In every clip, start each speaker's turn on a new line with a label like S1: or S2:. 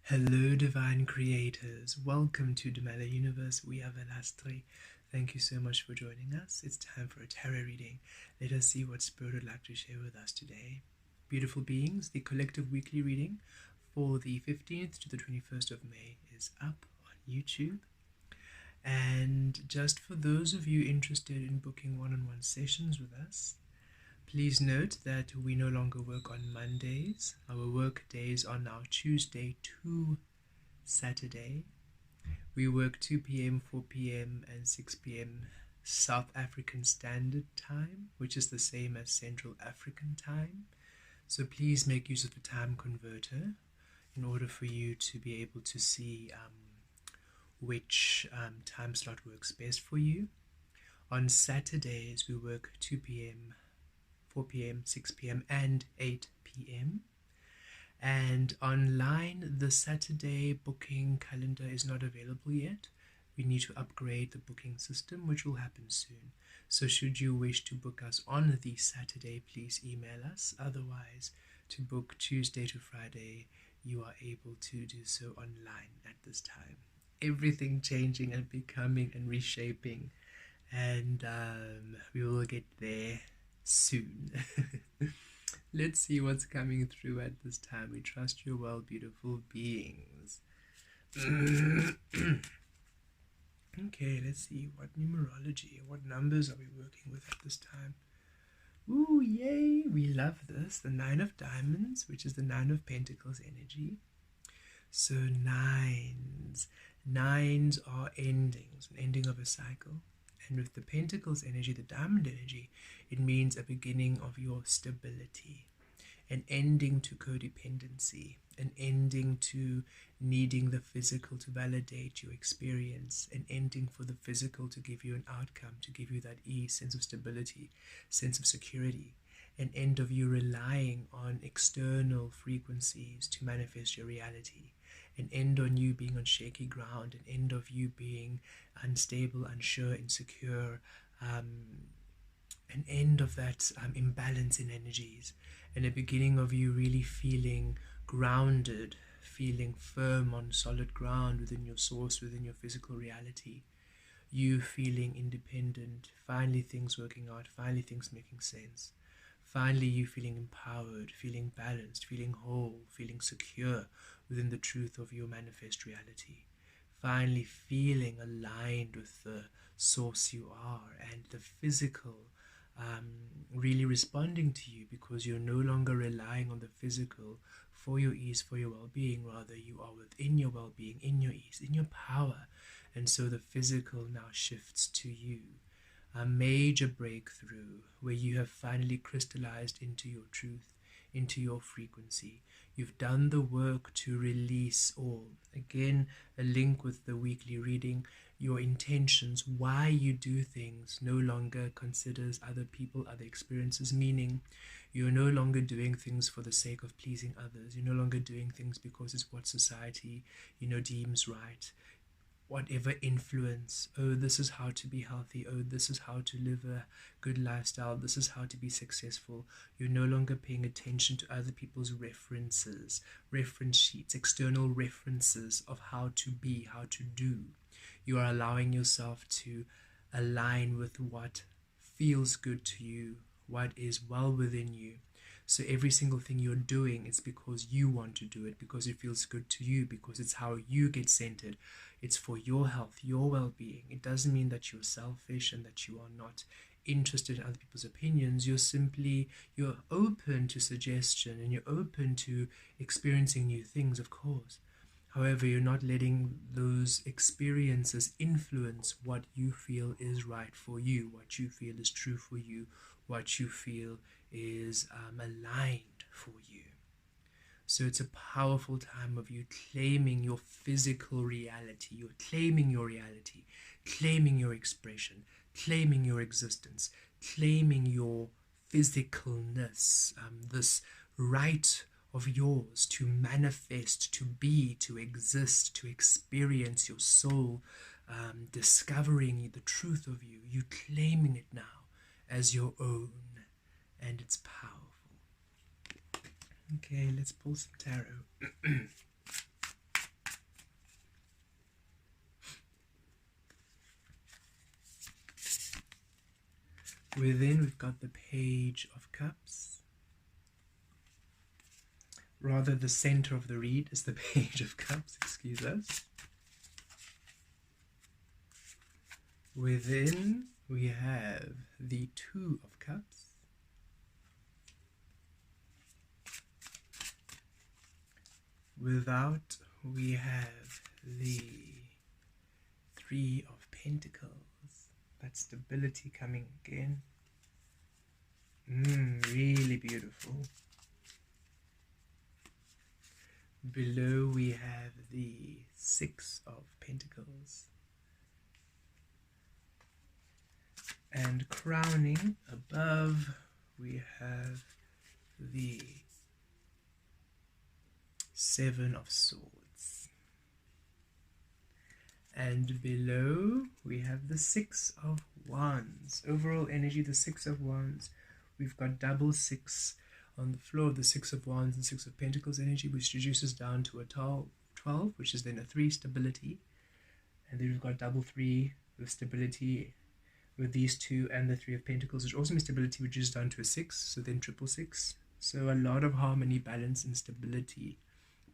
S1: Hello, divine creators. Welcome to Dumela Universe. We are Velastri. Thank you so much for joining us. It's time for a tarot reading. Let us see what Spirit would like to share with us today. Beautiful beings, the collective weekly reading for the 15th to the 21st of May is up on YouTube. And just for those of you interested in booking one-on-one sessions with us, please note that we no longer work on Mondays. Our work days are now Tuesday to Saturday. We work 2 p.m., 4 p.m. and 6 p.m. South African Standard Time, which is the same as Central African Time. So please make use of the time converter in order for you to be able to see which time slot works best for you. On Saturdays, we work 2 p.m., 4 p.m., 6 p.m. and 8 p.m. And online, the Saturday booking calendar is not available yet. We need to upgrade the booking system, which will happen soon. So should you wish to book us on the Saturday, please email us. Otherwise, to book Tuesday to Friday, you are able to do so online at this time. Everything changing and becoming and reshaping. And we will get there soon. Let's see what's coming through at this time. We trust you well, beautiful beings. Okay, let's see what numerology, what numbers are we working with at this time. Ooh, yay, we love this. The 9 of Diamonds, which is the 9 of Pentacles energy. So nines are endings, an ending of a cycle. And with the Pentacles energy, the Diamond energy, it means a beginning of your stability, an ending to codependency, an ending to needing the physical to validate your experience, an ending for the physical to give you an outcome, to give you that ease, sense of stability, sense of security, an end of you relying on external frequencies to manifest your reality, an end on you being on shaky ground, an end of you being unstable, unsure, insecure, an end of that imbalance in energies, and a beginning of you really feeling grounded, feeling firm on solid ground within your source, within your physical reality, you feeling independent, finally things working out, finally things making sense. Finally, you feeling empowered, feeling balanced, feeling whole, feeling secure within the truth of your manifest reality. Finally, feeling aligned with the source you are, and the physical really responding to you, because you're no longer relying on the physical for your ease, for your well-being. Rather, you are within your well-being, in your ease, in your power. And so the physical now shifts to you. A major breakthrough where you have finally crystallized into your truth, into your frequency. You've done the work to release all. Again, a link with the weekly reading. Your intentions, why you do things, no longer considers other people, other experiences, meaning you're no longer doing things for the sake of pleasing others. You're no longer doing things because it's what society, deems right. Whatever influence, oh, this is how to be healthy, oh, this is how to live a good lifestyle, this is how to be successful. You're no longer paying attention to other people's references, reference sheets, external references of how to be, how to do. You are allowing yourself to align with what feels good to you, what is well within you. So every single thing you're doing, it's because you want to do it, because it feels good to you, because it's how you get centered. It's for your health, your well-being. It doesn't mean that you're selfish and that you are not interested in other people's opinions. You're open to suggestion, and you're open to experiencing new things, of course. However, you're not letting those experiences influence what you feel is right for you, what you feel is true for you, what you feel is aligned for you. So it's a powerful time of you claiming your physical reality. You're claiming your reality, claiming your expression, claiming your existence, claiming your physicalness, this right of yours to manifest, to be, to exist, to experience your soul, discovering the truth of you. You claiming it now as your own, and it's powerful. Okay, let's pull some tarot. Within, we've got the Page of Cups. Rather, the center of the reed is the Page of Cups, excuse us. Within, we have the Two of Cups. Without, we have the Three of Pentacles. That stability coming again. Really beautiful. Below, we have the Six of Pentacles. And crowning above, we have the Seven of Swords. And below, we have the Six of Wands. Overall energy, the Six of Wands. We've got double six on the floor of the Six of Wands and Six of Pentacles energy, which reduces down to a 12, which is then a 3 stability. And then we've got double 3 with stability with these two and the Three of Pentacles, which also means stability reduces down to a 6, so then triple 6. So a lot of harmony, balance, and stability.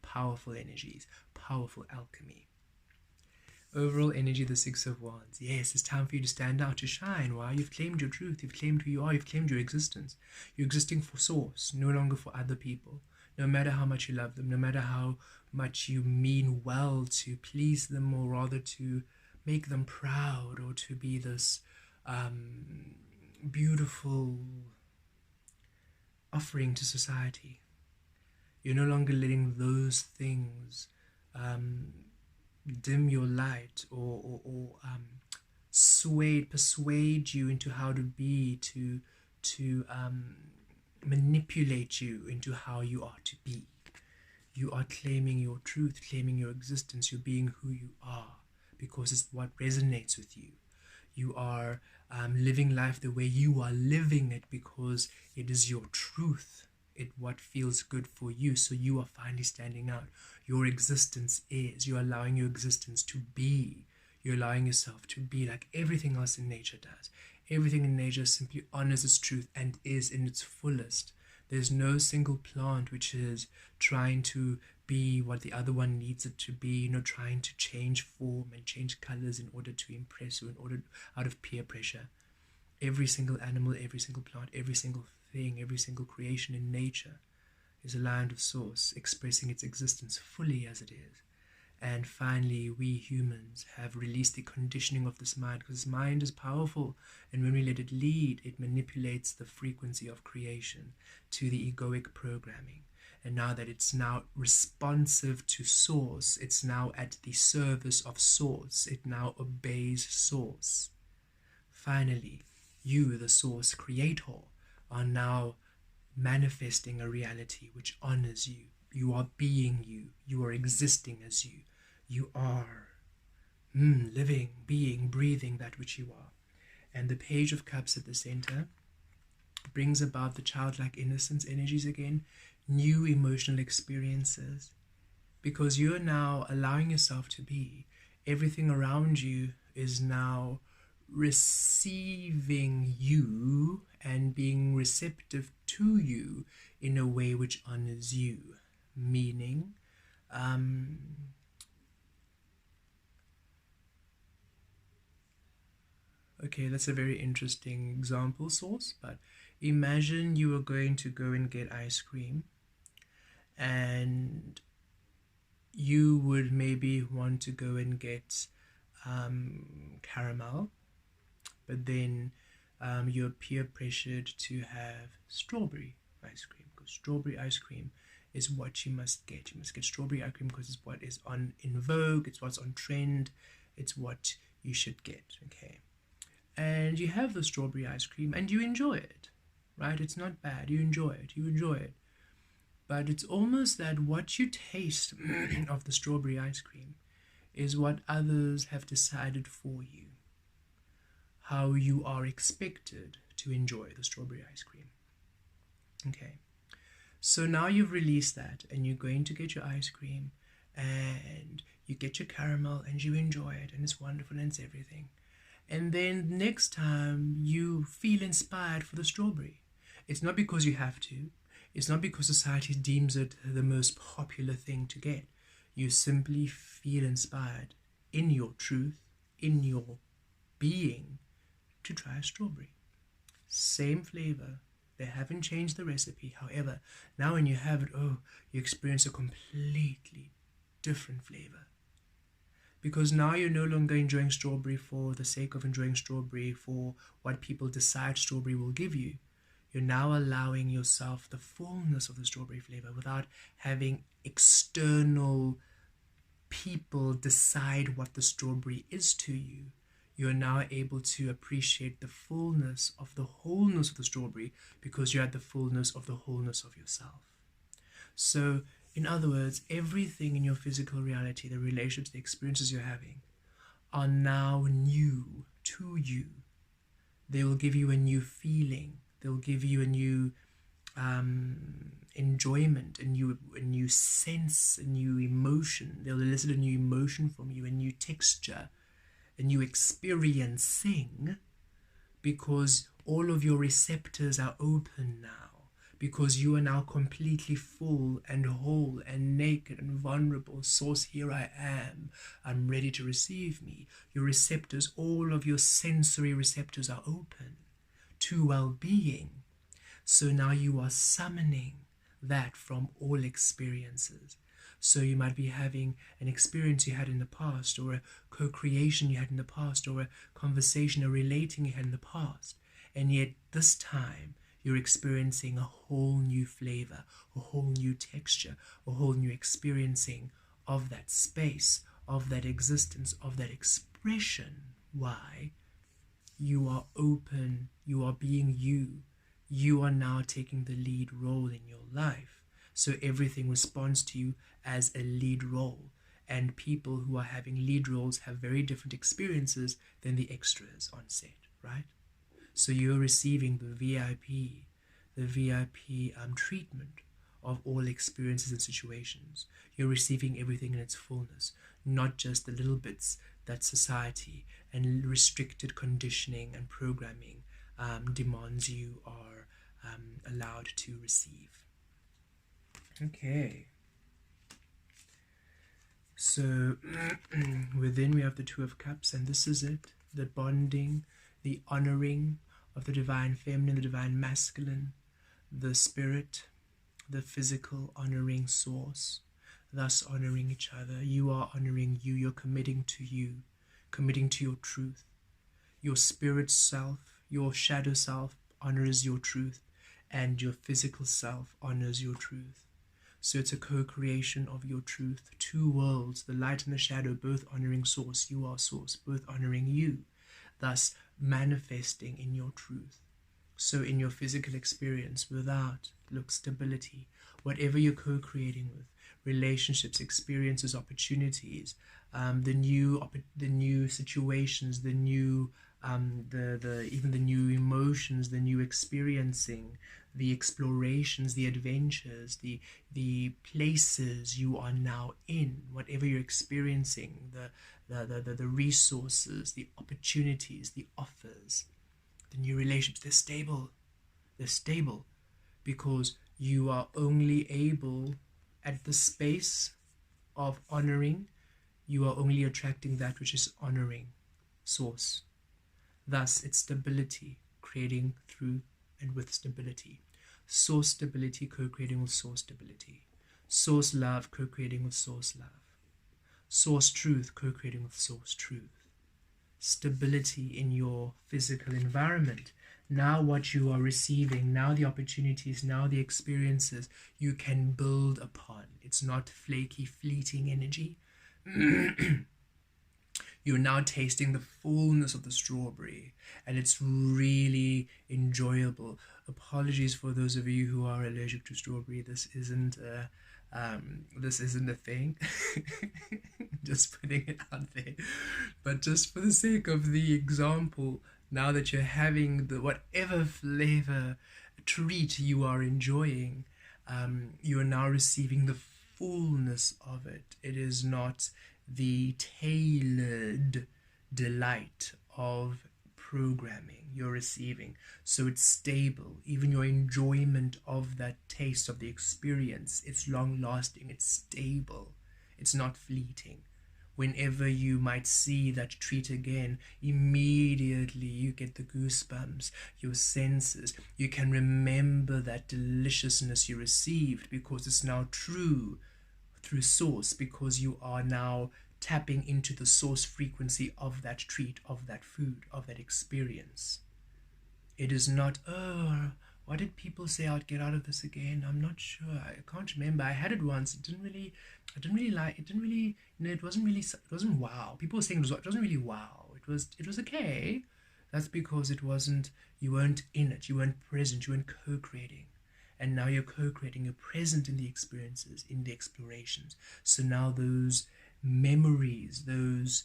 S1: Powerful energies, powerful alchemy. Overall energy, the Six of Wands. Yes, it's time for you to stand out, to shine. Why? You've claimed your truth, you've claimed who you are, you've claimed your existence. You're existing for source, no longer for other people. No matter how much you love them, no matter how much you mean well to please them, or rather to make them proud, or to be this beautiful offering to society. You're no longer letting those things dim your light, or persuade you into how to be, to manipulate you into how you are to be. You are claiming your truth, claiming your existence. You're being who you are because it's what resonates with you. You are living life the way you are living it because it is your truth. It what feels good for you. So you are finally standing out. Your existence is. You're allowing your existence to be. You're allowing yourself to be like everything else in nature does. Everything in nature simply honors its truth and is in its fullest. There's no single plant which is trying to be what the other one needs it to be, trying to change form and change colors in order to impress or in order out of peer pressure. Every single animal, every single plant, every single thing, every single creation in nature is aligned with source, expressing its existence fully as it is. And finally, we humans have released the conditioning of this mind, because this mind is powerful, and when we let it lead, it manipulates the frequency of creation to the egoic programming. And now that it's now responsive to source, it's now at the service of source, it now obeys source. Finally, you, the source creator, are now manifesting a reality which honors you. You are being you. You are existing as you. You are living, being, breathing that which you are. And the Page of Cups at the center brings about the childlike innocence energies again, new emotional experiences, because you're now allowing yourself to be. Everything around you is now receiving you and being receptive to you in a way which honors you. Meaning, okay, that's a very interesting example source, but imagine you were going to go and get ice cream, and you would maybe want to go and get caramel, but then you're peer pressured to have strawberry ice cream, because strawberry ice cream is what you must get. You must get strawberry ice cream because it's what is in vogue, it's what's on trend, it's what you should get, okay? And you have the strawberry ice cream and you enjoy it, right? It's not bad, you enjoy it. But it's almost that what you taste of the strawberry ice cream is what others have decided for you, how you are expected to enjoy the strawberry ice cream, okay? So now you've released that and you're going to get your ice cream and you get your caramel and you enjoy it and it's wonderful and it's everything. And then next time you feel inspired for the strawberry. It's not because you have to. It's not because society deems it the most popular thing to get. You simply feel inspired in your truth, in your being, to try a strawberry. Same flavor. They haven't changed the recipe. However, now when you have it, you experience a completely different flavor. Because now you're no longer enjoying strawberry for the sake of enjoying strawberry for what people decide strawberry will give you. You're now allowing yourself the fullness of the strawberry flavor without having external people decide what the strawberry is to you. You're now able to appreciate the fullness of the wholeness of the strawberry because you're at the fullness of the wholeness of yourself. So, in other words, everything in your physical reality, the relationships, the experiences you're having, are now new to you. They will give you a new feeling. They'll give you a new enjoyment, a new sense, a new emotion. They'll elicit a new emotion from you, a new texture, a new experiencing, because all of your receptors are open now, because you are now completely full and whole and naked and vulnerable. Source, here I am. I'm ready to receive me. Your receptors, all of your sensory receptors are open to well-being. So now you are summoning that from all experiences. So you might be having an experience you had in the past, or a co-creation you had in the past, or a conversation, a relating you had in the past. And yet this time you're experiencing a whole new flavor, a whole new texture, a whole new experiencing of that space, of that existence, of that expression. Why? You are open, you are being you. You are now taking the lead role in your life. So everything responds to you as a lead role. And people who are having lead roles have very different experiences than the extras on set, right? So you're receiving the VIP treatment of all experiences and situations. You're receiving everything in its fullness, not just the little bits that society and restricted conditioning and programming demands you are allowed to receive. Okay. So within we have the Two of Cups, and this is it, the bonding, the honoring of the divine feminine, the divine masculine, the spirit, the physical honoring source, thus honoring each other. You are honoring you, you're committing to you, committing to your truth. Your spirit self, your shadow self honors your truth, and your physical self honors your truth. So it's a co-creation of your truth. Two worlds, the light and the shadow, both honoring source. You are source, both honoring you, thus manifesting in your truth. So in your physical experience, without stability, whatever you're co-creating with, relationships, experiences, opportunities, the new situations, the new even the new emotions, the new experiencing, the explorations, the adventures, the places you are now in, whatever you're experiencing, the resources, the opportunities, the offers, the new relationships, they're stable because you are only able, at the space of honoring, you are only attracting that which is honoring source. Thus, it's stability, creating through and with stability. Source stability, co-creating with source stability. Source love, co-creating with source love. Source truth, co-creating with source truth. Stability in your physical environment. Now what you are receiving, now the opportunities, now the experiences you can build upon. It's not flaky, fleeting energy. You're now tasting the fullness of the strawberry, and it's really enjoyable. Apologies for those of you who are allergic to strawberry. This isn't a thing. Just putting it out there. But just for the sake of the example, now that you're having the whatever flavor treat you are enjoying, you are now receiving the fullness of it. It is not the tailored delight of programming you're receiving. So it's stable. Even your enjoyment of that taste of the experience, it's long lasting, it's stable, it's not fleeting. Whenever you might see that treat again, immediately you get the goosebumps, your senses. You can remember that deliciousness you received because it's now true through source, because you are now tapping into the source frequency of that treat, of that food, of that experience. It is not, oh, what did people say I'd get out of this again? I'm not sure. I can't remember. I had it once. I didn't really like, it didn't really, it wasn't really, it wasn't wow. People were saying it wasn't really wow. It was okay. That's because it wasn't, you weren't in it. You weren't present. You weren't co-creating. And now you're co-creating. You're present in the experiences, in the explorations. So now those memories, those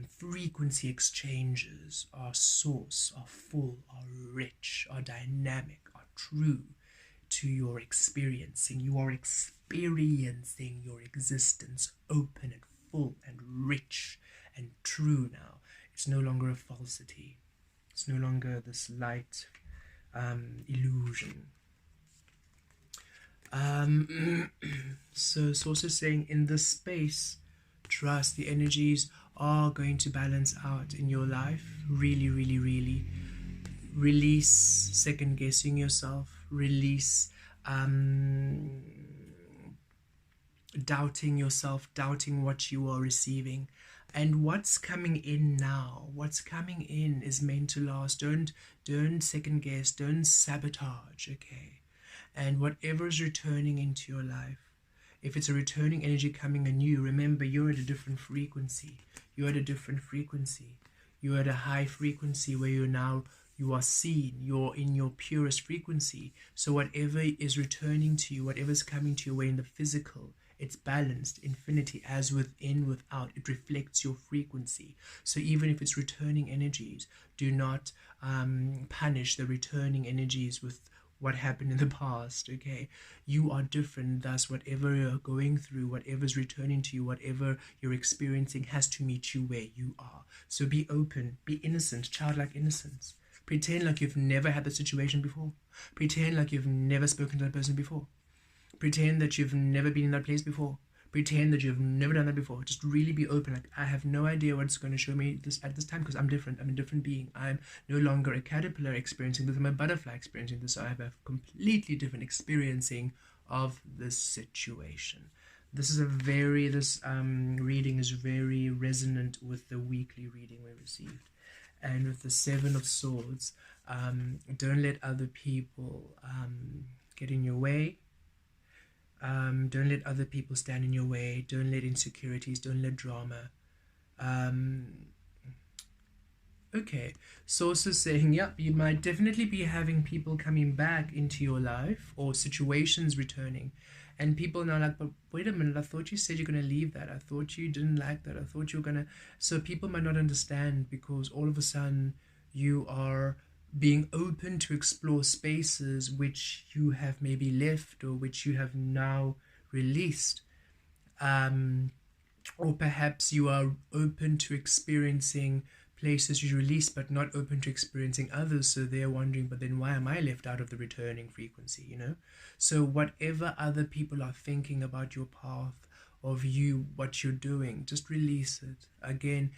S1: frequency exchanges are source, are full, are rich, are dynamic, are true to your experiencing. You are experiencing your existence open and full and rich and true now. It's no longer a falsity. It's no longer this light illusion. So Source is saying, in this space, trust the energies are going to balance out in your life. Really, really, really. Release second guessing yourself. Release doubting yourself, doubting what you are receiving. And what's coming in now, what's coming in is meant to last. Don't second guess, don't sabotage, okay? And whatever is returning into your life, if it's a returning energy coming anew, remember you're at a different frequency. You're at a different frequency. You're at a high frequency where you are seen. You're in your purest frequency. So whatever is returning to you, whatever's coming to your way in the physical, it's balanced, infinity, as within, without. It reflects your frequency. So even if it's returning energies, do not punish the returning energies with what happened in the past, okay? You are different, thus whatever you're going through, whatever's returning to you, whatever you're experiencing has to meet you where you are. So be open, be innocent, childlike innocence. Pretend like you've never had the situation before. Pretend like you've never spoken to that person before. Pretend that you've never been in that place before. Pretend that you've never done that before. Just really be open. Like, I have no idea what it's going to show me this at this time, because I'm different. I'm a different being. I'm no longer a caterpillar experiencing this. I'm a butterfly experiencing this. So I have a completely different experiencing of this situation. This reading is very resonant with the weekly reading we received. And with the Seven of Swords, don't let other people get in your way. Don't let other people stand in your way. Don't let insecurities, don't let drama. Okay, Source is saying, yep, you might definitely be having people coming back into your life or situations returning. And people now like, but wait a minute, I thought you said you're going to leave that. I thought you didn't like that. I thought you were going to... So people might not understand, because all of a sudden you are being open to explore spaces which you have maybe left or which you have now released. Or perhaps you are open to experiencing places you release but not open to experiencing others, so they're wondering, but then why am I left out of the returning frequency, you know? So whatever other people are thinking about your path, of you, what you're doing, just release it. Again,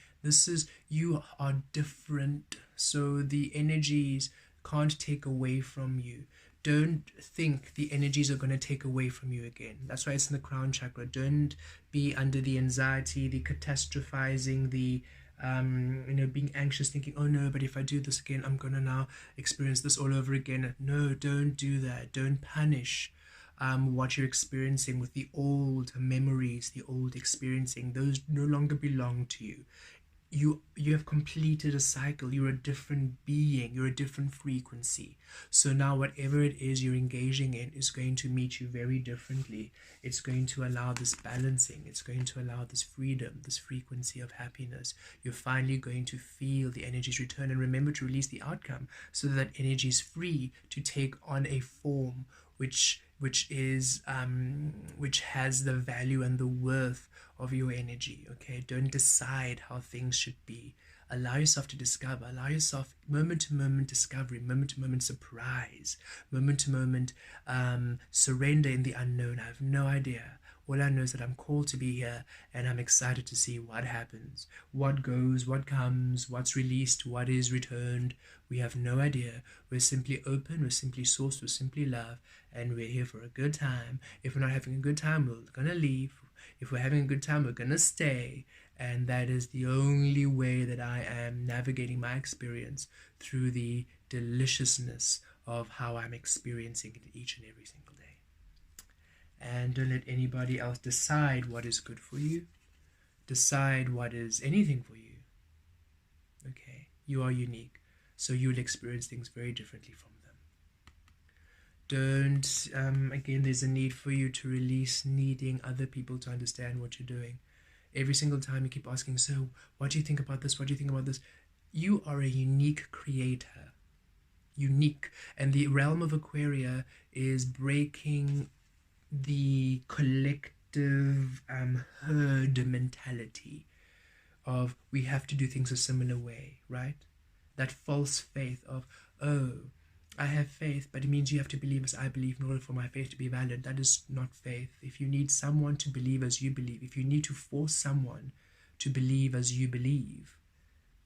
S1: you are different, so the energies can't take away from you. Don't think the energies are going to take away from you again. That's why it's in the crown chakra. Don't be under the anxiety, the catastrophizing, the being anxious, thinking, oh no, but if I do this again, I'm going to now experience this all over again. No, don't do that. Don't punish what you're experiencing with the old memories, the old experiencing. Those no longer belong to you. You have completed a cycle. You're a different being. You're a different frequency. So now whatever it is you're engaging in is going to meet you very differently. It's going to allow this balancing. It's going to allow this freedom, this frequency of happiness. You're finally going to feel the energies return. And remember to release the outcome so that energy is free to take on a form which has the value and the worth of your energy. Okay, don't decide how things should be. Allow yourself to discover. Allow yourself moment to moment discovery, moment to moment surprise, moment to moment surrender in the unknown. I have no idea. All I know is that I'm called to be here, and I'm excited to see what happens, what goes, what comes, what's released, what is returned. We have no idea. We're simply open, we're simply source, we're simply love, and we're here for a good time. If we're not having a good time, we're going to leave. If we're having a good time, we're going to stay. And that is the only way that I am navigating my experience, through the deliciousness of how I'm experiencing it each and every single day. And don't let anybody else decide what is good for you. Decide what is anything for you. Okay, you are unique, so you'll experience things very differently from them. Don't, again, there's a need for you to release needing other people to understand what you're doing. Every single time you keep asking, so what do you think about this? What do you think about this? You are a unique creator. Unique. And the realm of Aquaria is breaking the collective herd mentality of we have to do things a similar way, right? That false faith of, oh, I have faith, but it means you have to believe as I believe in order for my faith to be valid. That is not faith. If you need someone to believe as you believe, if you need to force someone to believe as you believe,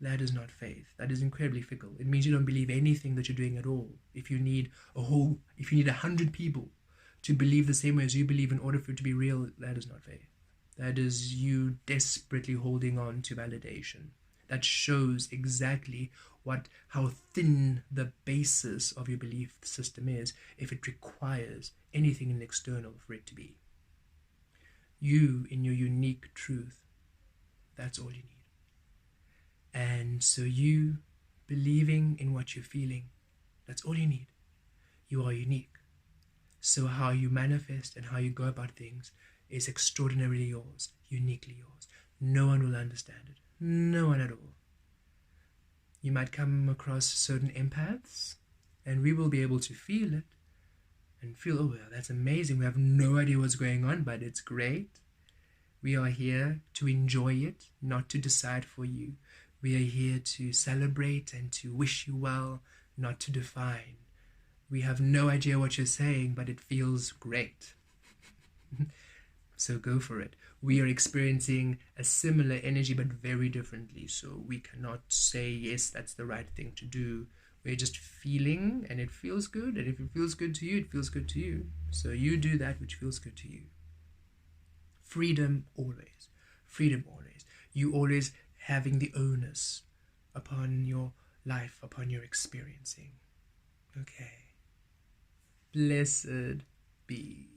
S1: that is not faith. That is incredibly fickle. It means you don't believe anything that you're doing at all. If you need 100 people to believe the same way as you believe in order for it to be real, that is not faith. That is you desperately holding on to validation. That shows exactly how thin the basis of your belief system is if it requires anything in the external for it to be. You, in your unique truth, that's all you need. And so you believing in what you're feeling, that's all you need. You are unique. So how you manifest and how you go about things is extraordinarily yours, uniquely yours. No one will understand it. No one at all. You might come across certain empaths, and we will be able to feel it and feel, oh, well, that's amazing. We have no idea what's going on, but it's great. We are here to enjoy it, not to decide for you. We are here to celebrate and to wish you well, not to define. We have no idea what you're saying, but it feels great. So go for it. We are experiencing a similar energy, but very differently. So we cannot say, yes, that's the right thing to do. We're just feeling, and it feels good. And if it feels good to you, it feels good to you. So you do that which feels good to you. Freedom always. Freedom always. You always having the onus upon your life, upon your experiencing. Okay. Blessed be.